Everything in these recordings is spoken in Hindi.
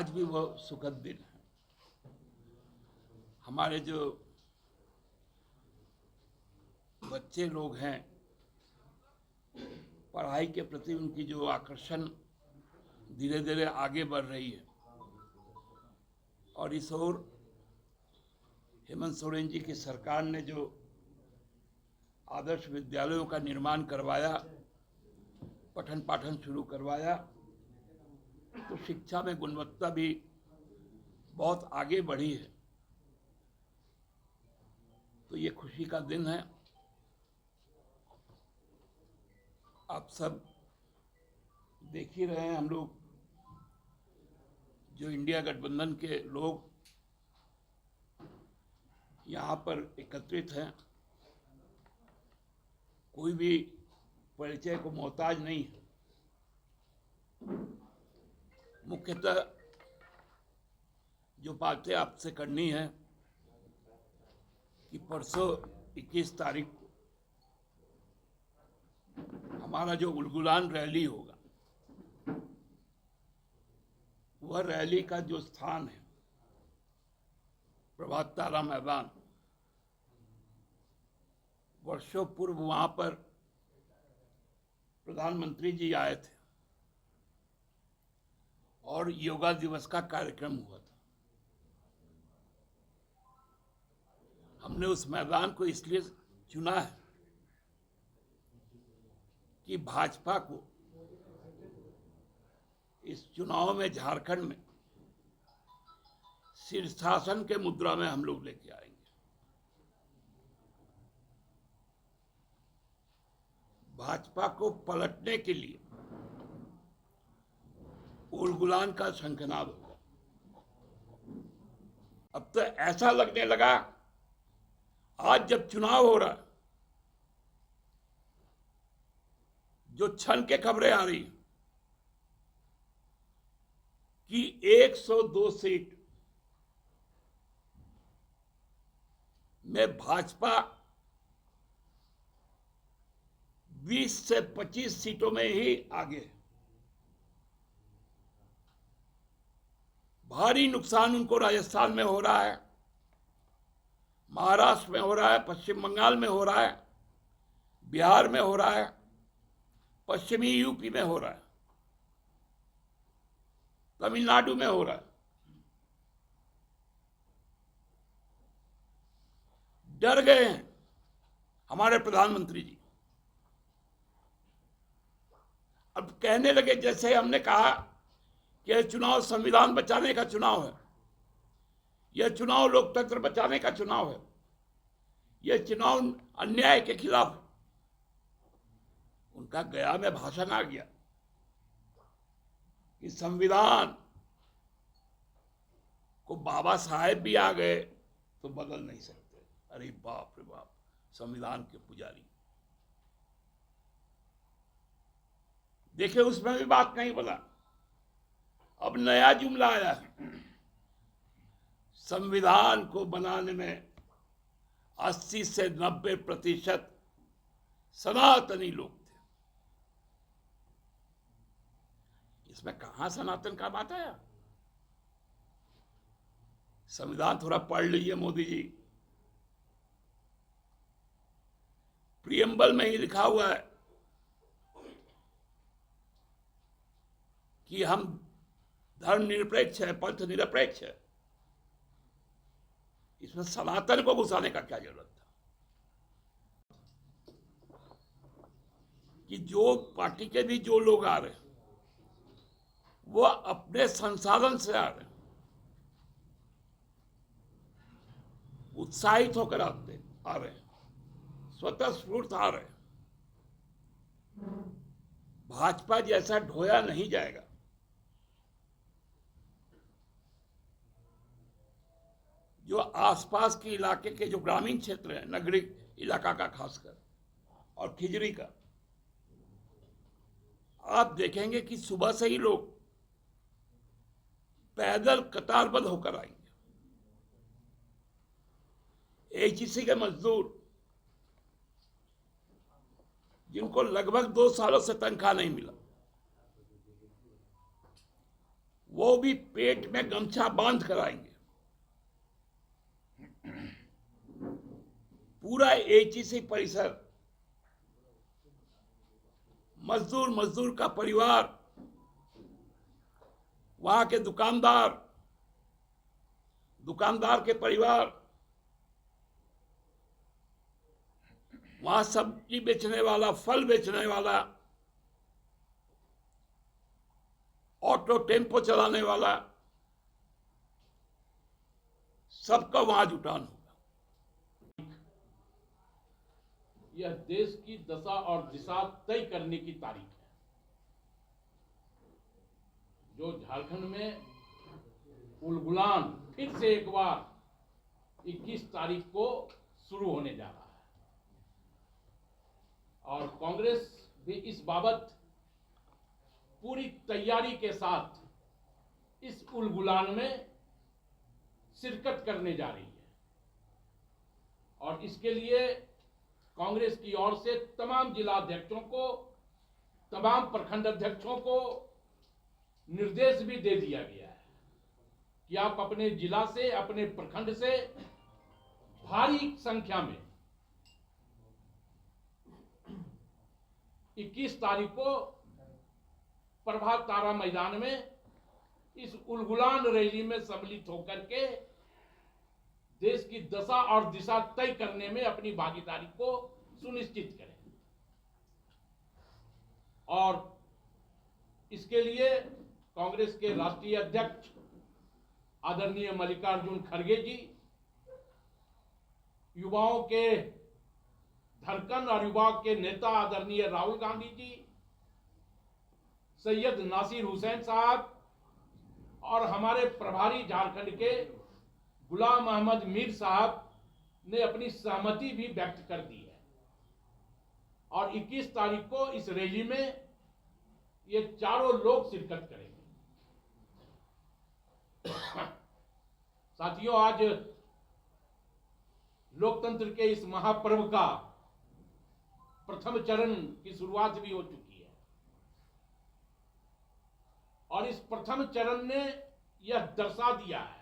आज भी वो सुखद दिन है। हमारे जो बच्चे लोग हैं, पढ़ाई के प्रति उनकी जो आकर्षण धीरे धीरे आगे बढ़ रही है, और इस ओर हेमंत सोरेन जी की सरकार ने जो आदर्श विद्यालयों का निर्माण करवाया, पठन पाठन शुरू करवाया, तो शिक्षा में गुणवत्ता भी बहुत आगे बढ़ी है। तो ये खुशी का दिन है। आप सब देख ही रहे हैं, हम लोग जो इंडिया गठबंधन के लोग यहाँ पर एकत्रित हैं, कोई भी परिचय को मोहताज नहीं है। मुख्यतः जो बातें आपसे करनी है कि परसों 21 तारीख को हमारा जो उलगुलान रैली होगा, वह रैली का जो स्थान है प्रभात तारा मैदान, वर्षों पूर्व वहां पर प्रधानमंत्री जी आए थे और योगा दिवस का कार्यक्रम हुआ था। हमने उस मैदान को इसलिए चुना है कि भाजपा को इस चुनाव में झारखंड में शीर्षासन के मुद्रा में हम लोग लेके आएंगे। भाजपा को पलटने के लिए उलगुलान का शंखनाद होगा। अब तो ऐसा लगने लगा, आज जब चुनाव हो रहा है, जो क्षण के खबरें आ रही कि 102 सीट में भाजपा 20 से 25 सीटों में ही आगे है। भारी नुकसान उनको राजस्थान में हो रहा है, महाराष्ट्र में हो रहा है, पश्चिम बंगाल में हो रहा है, बिहार में हो रहा है, पश्चिमी यूपी में हो रहा है, तमिलनाडु में हो रहा है। डर गए हैं हमारे प्रधानमंत्री जी। अब कहने लगे, जैसे हमने कहा कि यह चुनाव संविधान बचाने का चुनाव है, यह चुनाव लोकतंत्र बचाने का चुनाव है, यह चुनाव अन्याय के खिलाफ है। उनका गया में भाषण आ गया कि संविधान को बाबा साहेब भी आ गए तो बदल नहीं सकते। अरे बाप रे बाप, संविधान के पुजारी। देखिए, उसमें भी बात नहीं बोला। अब नया जुमला आया है, संविधान को बनाने में 80 से 90% सनातनी लोग थे। इसमें कहां सनातन का बात आया? संविधान थोड़ा पढ़ लीजिए मोदी जी। प्रियम्बल में ही लिखा हुआ है कि हम धर्म निरपेक्ष है, पंथ निरपेक्ष है। इसमें सनातन को घुसाने का क्या जरूरत था? कि जो पार्टी के भी जो लोग आ रहे हैं, वो अपने संसाधन से आ रहे हैं, उत्साहित होकर आ रहे हैं, स्वतः स्फूर्त आ रहे हैं। भाजपा जैसा ढोया नहीं जाएगा। जो आसपास के इलाके के जो ग्रामीण क्षेत्र है, नगरीय इलाका का खासकर, और खिजरी का, आप देखेंगे कि सुबह से ही लोग पैदल कतारबद्ध होकर आएंगे। एचईसी के मजदूर, जिनको लगभग 2 सालों से तनख्वाह नहीं मिला, वो भी पेट में गमछा बांध कर आएंगे। पूरा एचईसी परिसर, मजदूर का परिवार, वहां के दुकानदार के परिवार, वहां सब्जी बेचने वाला, फल बेचने वाला, ऑटो टेम्पो चलाने वाला, सबका वहां जुटान होगा। यह देश की दशा और दिशा तय करने की तारीख है, जो झारखंड में उलगुलान फिर से एक बार 21 तारीख को शुरू होने जा रहा है। और कांग्रेस भी इस बाबत पूरी तैयारी के साथ इस उलगुलान में शिरकत करने जा रही है। और इसके लिए कांग्रेस की ओर से तमाम जिला अध्यक्षों को, तमाम प्रखंड अध्यक्षों को निर्देश भी दे दिया गया है कि आप अपने जिला से, अपने प्रखंड से भारी संख्या में 21 तारीख को प्रभात तारा मैदान में इस उलगुलान रैली में सम्मिलित होकर के देश की दशा और दिशा तय करने में अपनी भागीदारी को सुनिश्चित करें। और इसके लिए कांग्रेस के राष्ट्रीय अध्यक्ष आदरणीय मल्लिकार्जुन खड़गे जी, युवाओं के धड़कन और युवाओं के नेता आदरणीय राहुल गांधी जी, सैयद नासिर हुसैन साहब और हमारे प्रभारी झारखंड के गुलाम अहमद मीर साहब ने अपनी सहमति भी व्यक्त कर दी है। और 21 तारीख को इस रैली में ये चारों लोग शिरकत करेंगे। साथियों, आज लोकतंत्र के इस महापर्व का प्रथम चरण की शुरुआत भी हो चुकी है। और इस प्रथम चरण ने यह दर्शा दिया है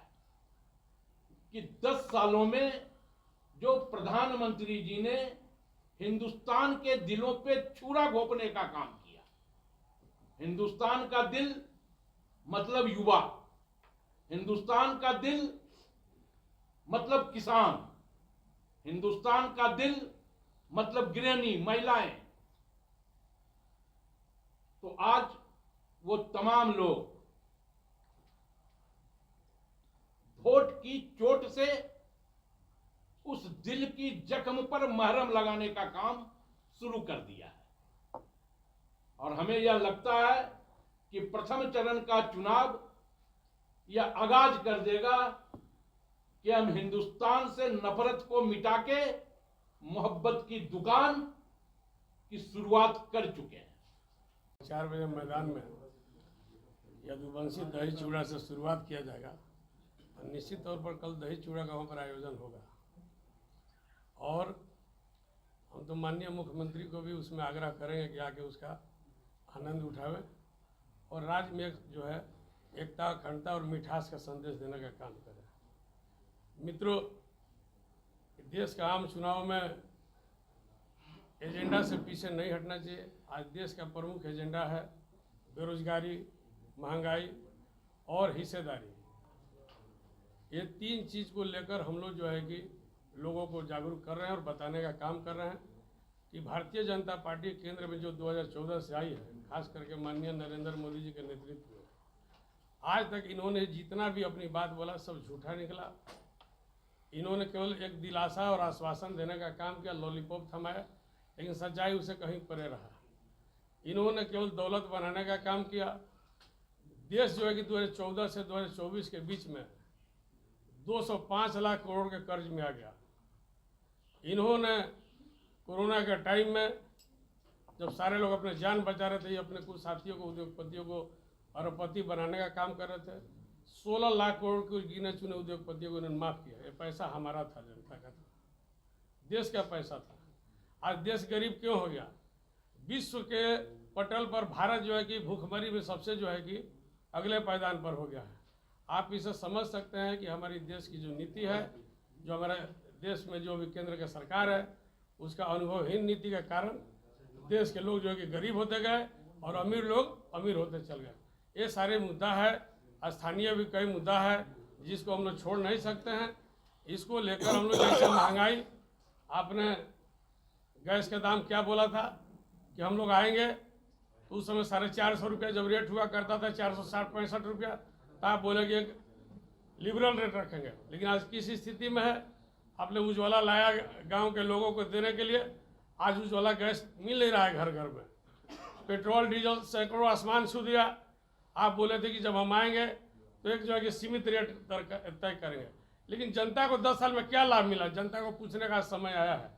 कि 10 सालों में जो प्रधानमंत्री जी ने हिंदुस्तान के दिलों पे छुरा घोंपने का काम किया, हिंदुस्तान का दिल मतलब युवा, हिंदुस्तान का दिल मतलब किसान, हिंदुस्तान का दिल मतलब गृहिणी, महिलाएं, तो आज वो तमाम लोग वोट की चोट से उस दिल की जख्म पर मरहम लगाने का काम शुरू कर दिया है। और हमें यह लगता है कि प्रथम चरण का चुनाव यह आगाज कर देगा कि हम हिंदुस्तान से नफरत को मिटा के मोहब्बत की दुकान की शुरुआत कर चुके हैं। 4 बजे मैदान में यदुवंशी दही चूड़ा से शुरुआत किया जाएगा और निश्चित तौर पर कल दही चूड़ा का वहाँ पर आयोजन होगा। और हम तो माननीय मुख्यमंत्री को भी उसमें आग्रह करेंगे कि आके उसका आनंद उठावे और राज्य में जो है एकता, अखंडता और मिठास का संदेश देने का काम करें। मित्रों, देश का आम चुनाव में एजेंडा से पीछे नहीं हटना चाहिए। आज देश का प्रमुख एजेंडा है बेरोजगारी, महंगाई और हिस्सेदारी। ये 3 चीज़ को लेकर हम लोग जो है कि लोगों को जागरूक कर रहे हैं और बताने का काम कर रहे हैं कि भारतीय जनता पार्टी केंद्र में जो 2014 से आई है, खास करके माननीय नरेंद्र मोदी जी के नेतृत्व में, आज तक इन्होंने जितना भी अपनी बात बोला सब झूठा निकला। इन्होंने केवल एक दिलासा और आश्वासन देने का काम किया, लॉलीपॉप थमाया, लेकिन सच्चाई उसे कहीं परे रहा। इन्होंने केवल दौलत बनाने का काम किया। देश जो है कि 2014 से 2024 के बीच में 205 लाख करोड़ के कर्ज में आ गया। इन्होंने कोरोना के टाइम में जब सारे लोग अपने जान बचा रहे थे, ये अपने कुछ साथियों को, उद्योगपतियों को अरबपति बनाने का काम कर रहे थे, 16 लाख करोड़ को गिने चुने उद्योगपतियों को इन्होंने माफ़ किया। ये पैसा हमारा था, जनता का था, देश का पैसा था। आज देश गरीब क्यों हो गया? विश्व के पटल पर भारत जो है कि भूखमरी में सबसे जो है कि अगले पायदान पर हो गया है। आप इसे समझ सकते हैं कि हमारी देश की जो नीति है, जो हमारे देश में जो भी केंद्र की सरकार है, उसका अनुभवहीन नीति के कारण देश के लोग जो है कि गरीब होते गए और अमीर लोग अमीर होते चल गए। ये सारे मुद्दा है, स्थानीय भी कई मुद्दा है जिसको हम लोग छोड़ नहीं सकते हैं। इसको लेकर हम लोग जैसे महंगाई, आपने गैस का दाम क्या बोला था कि हम लोग आएंगे, तो उस समय 450 रुपया जब रेट हुआ करता था 460-65 रुपया, तो आप बोले कि एक लिबरल रेट रखेंगे। लेकिन आज किस स्थिति में है? आपने उज्ज्वला लाया गांव के लोगों को देने के लिए, आज उज्ज्वला गैस मिल नहीं रहा है घर घर में। पेट्रोल डीजल सैकड़ों आसमान छू दिया। आप बोले थे कि जब हम आएंगे तो एक जो है कि सीमित रेट तय करेंगे, लेकिन जनता को 10 साल में क्या लाभ मिला, जनता को पूछने का समय आया है।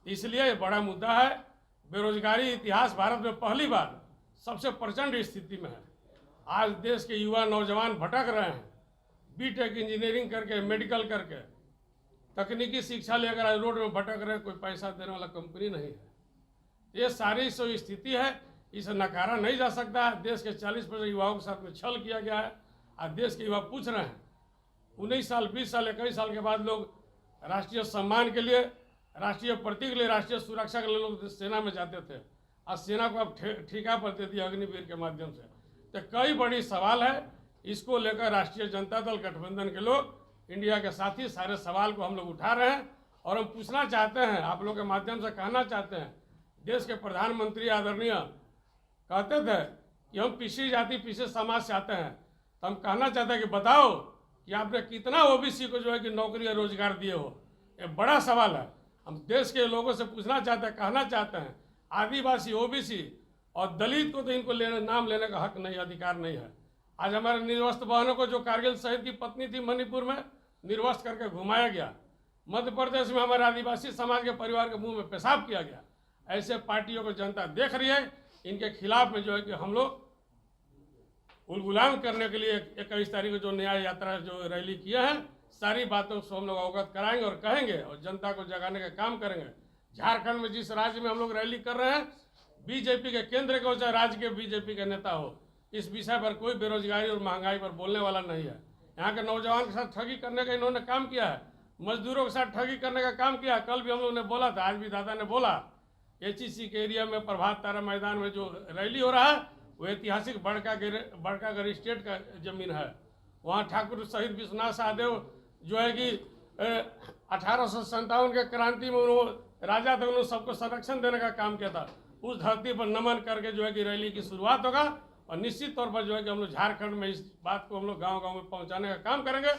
इसलिए ये बड़ा मुद्दा है। बेरोजगारी इतिहास भारत में पहली बार सबसे प्रचंड स्थिति में है। आज देश के युवा नौजवान भटक रहे हैं, बीटेक इंजीनियरिंग करके, मेडिकल करके, तकनीकी शिक्षा लेकर आज रोड में भटक रहे हैं। कोई पैसा देने वाला कंपनी नहीं है। ये सारी जो स्थिति है, इसे नकारा नहीं जा सकता। देश के 40% युवाओं के साथ में छल किया गया है। आज देश के युवा पूछ रहे हैं, 19 साल, 20 साल, 21 साल के बाद लोग राष्ट्रीय सम्मान के लिए, राष्ट्रीय प्रतीक के लिए, राष्ट्रीय सुरक्षा के लिए लोग सेना में जाते थे। आज सेना को अब ठेका पर दे दिया अग्निवीर के माध्यम से। तो कई बड़ी सवाल है। इसको लेकर राष्ट्रीय जनता दल गठबंधन के लोग, इंडिया के साथी, सारे सवाल को हम लोग उठा रहे हैं और हम पूछना चाहते हैं, आप लोग के माध्यम से कहना चाहते हैं। देश के प्रधानमंत्री आदरणीय कहते थे कि हम पिछड़ी जाति, पिछड़े समाज से आते हैं, तो हम कहना चाहते हैं कि बताओ कि आपने कितना ओबीसी को जो है कि नौकरी या रोजगार दिए हो। ये बड़ा सवाल है। हम देश के लोगों से पूछना चाहते हैं, कहना चाहते हैं, आदिवासी, ओबीसी और दलित को तो इनको नाम लेने का हक नहीं, अधिकार नहीं है। आज हमारे निर्वस्त्र बहनों को, जो कारगिल शहीद की पत्नी थी, मणिपुर में निर्वस्त्र करके घुमाया गया। मध्य प्रदेश में हमारे आदिवासी समाज के परिवार के मुंह में पेशाब किया गया। ऐसे पार्टियों को जनता देख रही है। इनके खिलाफ में जो है कि हम लोग उलगुलान करने के लिए 21 तारीख को जो न्याय यात्रा जो रैली किया है, सारी बातों से हम लोग अवगत कराएंगे और कहेंगे और जनता को जगाने का काम करेंगे। झारखंड में जिस राज्य में हम लोग रैली कर रहे हैं, बीजेपी के केंद्र के हो चाहे राज्य के बीजेपी के नेता हो, इस विषय पर कोई बेरोजगारी और महंगाई पर बोलने वाला नहीं है। यहाँ के नौजवान के साथ ठगी करने का इन्होंने काम किया है, मजदूरों के साथ ठगी करने का काम किया। कल भी हम लोग ने बोला था, आज भी दादा ने बोला, HEC के एरिया में प्रभात तारा मैदान में जो रैली हो रहा है, वो ऐतिहासिक बड़कागढ़ स्टेट का जमीन है। वहाँ ठाकुर शहीद विश्वनाथ सहदेव जो है कि 1857 के क्रांति में उन्होंने राजा थे, उन्होंने सबको संरक्षण देने का काम किया था। उस धरती पर नमन करके जो है कि रैली की शुरुआत होगा और निश्चित तौर पर जो है कि हम लोग झारखंड में इस बात को हम लोग गाँव गाँव में पहुँचाने का काम करेंगे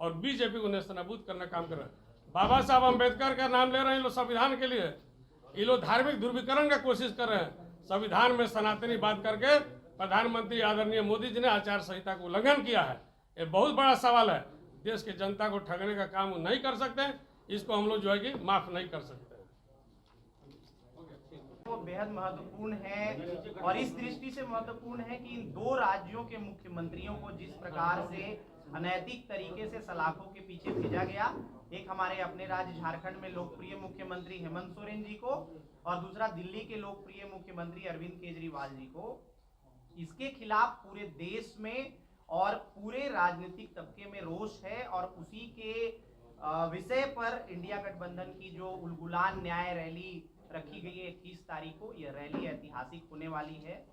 और बीजेपी को नेस्तनाबूद करने का काम करेंगे। बाबा साहब अम्बेडकर का नाम ले रहे हैं लोग संविधान के लिए। ये लोग धार्मिक ध्रुवीकरण का कोशिश कर रहे हैं। संविधान में सनातनी बात करके प्रधानमंत्री आदरणीय मोदी जी ने आचार संहिता को उल्लंघन किया है। ये बहुत बड़ा सवाल है। देश के जनता को ठगने का काम वो नहीं कर सकते। इसको हम लोग जो है कि माफ नहीं कर सकते। वो बेहद महत्वपूर्ण है और इस दृष्टि से महत्वपूर्ण है कि इन दो राज्यों के मुख्यमंत्रियों को जिस प्रकार से अनैतिक तरीके से सलाखों के पीछे भेजा गया, एक हमारे अपने राज्य झारखंड में लोकप्रिय मुख्यमंत्री हेमंत सोरेन जी को और दूसरा दिल्ली के लोकप्रिय मुख्यमंत्री अरविंद केजरीवाल जी को, इसके खिलाफ पूरे देश में और पूरे राजनीतिक तबके में रोष है। और उसी के विषय पर इंडिया गठबंधन की जो उलगुलान न्याय रैली रखी गई है 21 तारीख को, यह रैली ऐतिहासिक होने वाली है।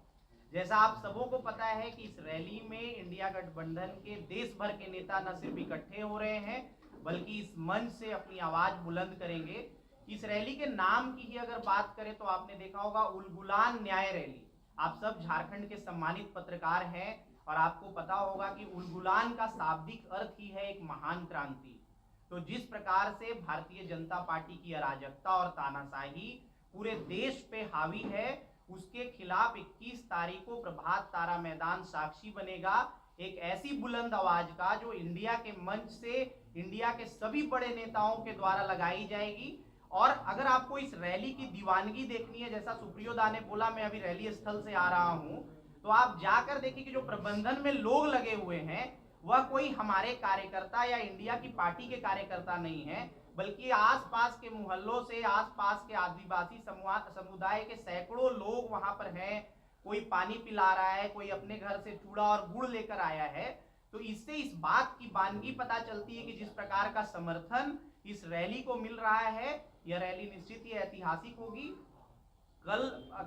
जैसा आप सबों को पता है कि इस रैली में इंडिया गठबंधन के देश भर के नेता न सिर्फ इकट्ठे हो रहे हैं बल्कि इस मंच से अपनी आवाज बुलंद करेंगे। इस रैली के नाम की ही अगर बात करें तो आपने देखा होगा, उलगुलान न्याय रैली। आप सब झारखंड के सम्मानित पत्रकार हैं और आपको पता होगा कि उलगुलान का शाब्दिक अर्थ ही है एक महान क्रांति। तो जिस प्रकार से भारतीय जनता पार्टी की अराजकता और तानाशाही पूरे देश पे हावी है, उसके खिलाफ 21 तारीख को प्रभात तारा मैदान साक्षी बनेगा एक ऐसी बुलंद आवाज का जो इंडिया के मंच से इंडिया के सभी बड़े नेताओं के द्वारा लगाई जाएगी। और अगर आपको इस रैली की दीवानगी देखनी है, जैसा सुप्रियोदा ने बोला मैं अभी रैली स्थल से आ रहा हूं, तो आप जाकर देखिए कि जो प्रबंधन में लोग लगे हुए हैं वह कोई हमारे कार्यकर्ता या इंडिया की पार्टी के कार्यकर्ता नहीं है, बल्कि आसपास के मोहल्लों से, आसपास के आदिवासी समुदाय के सैकड़ों लोग वहां पर हैं। कोई पानी पिला रहा है, कोई अपने घर से चूड़ा और गुड़ लेकर आया है, तो इससे इस बात की बानगी पता चलती है कि जिस प्रकार का समर्थन इस रैली को मिल रहा है, यह रैली निश्चित ही ऐतिहासिक होगी। कल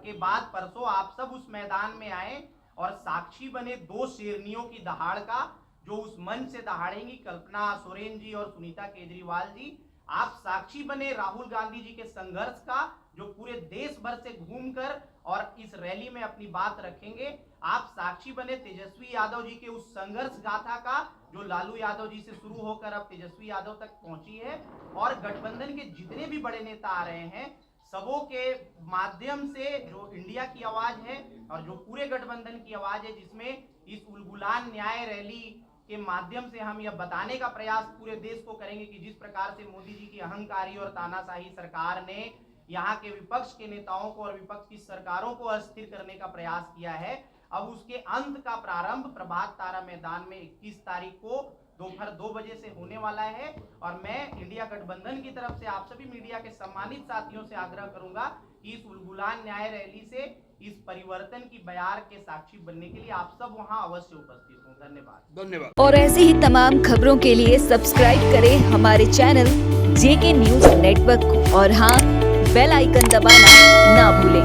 के बाद परसों आप सब उस मैदान में आए और साक्षी बने दो शेरनियों की दहाड़ का, जो उस मंच से दहाड़ेंगी, कल्पना सोरेन जी और सुनीता केजरीवाल जी। आप साक्षी बने राहुल गांधी जी के संघर्ष का, जो पूरे देश भर से घूमकर और इस रैली में अपनी बात रखेंगे। आप साक्षी बने तेजस्वी यादव जी के उस संघर्ष गाथा का, जो लालू यादव जी से शुरू होकर अब तेजस्वी यादव तक पहुंची है। और गठबंधन के जितने भी बड़े नेता आ रहे हैं, सबों के माध्यम से जो इंडिया की आवाज है और जो पूरे गठबंधन की आवाज है, जिसमें इस उलगुलान न्याय रैली के माध्यम से हम यह बताने का प्रयास पूरे देश को करेंगे कि जिस प्रकार से मोदी जी की अहंकारी और तानाशाही सरकार ने यहाँ के विपक्ष के नेताओं को और विपक्ष की सरकारों को अस्थिर करने का प्रयास किया है, अब उसके अंत का प्रारंभ प्रभात तारा मैदान में 21 तारीख को दोपहर 2 बजे से होने वाला है। और मैं इंडिया गठबंधन की तरफ से आप सभी मीडिया के सम्मानित साथियों से आग्रह करूंगा कि इस उलगुलान न्याय रैली से इस परिवर्तन की बयार के साक्षी बनने के लिए आप सब वहां अवश्य उपस्थित हों। धन्यवाद। और ऐसी ही तमाम खबरों के लिए सब्सक्राइब करें हमारे चैनल JK न्यूज नेटवर्क को, और हाँ, बेल आइकन दबाना ना भूलें।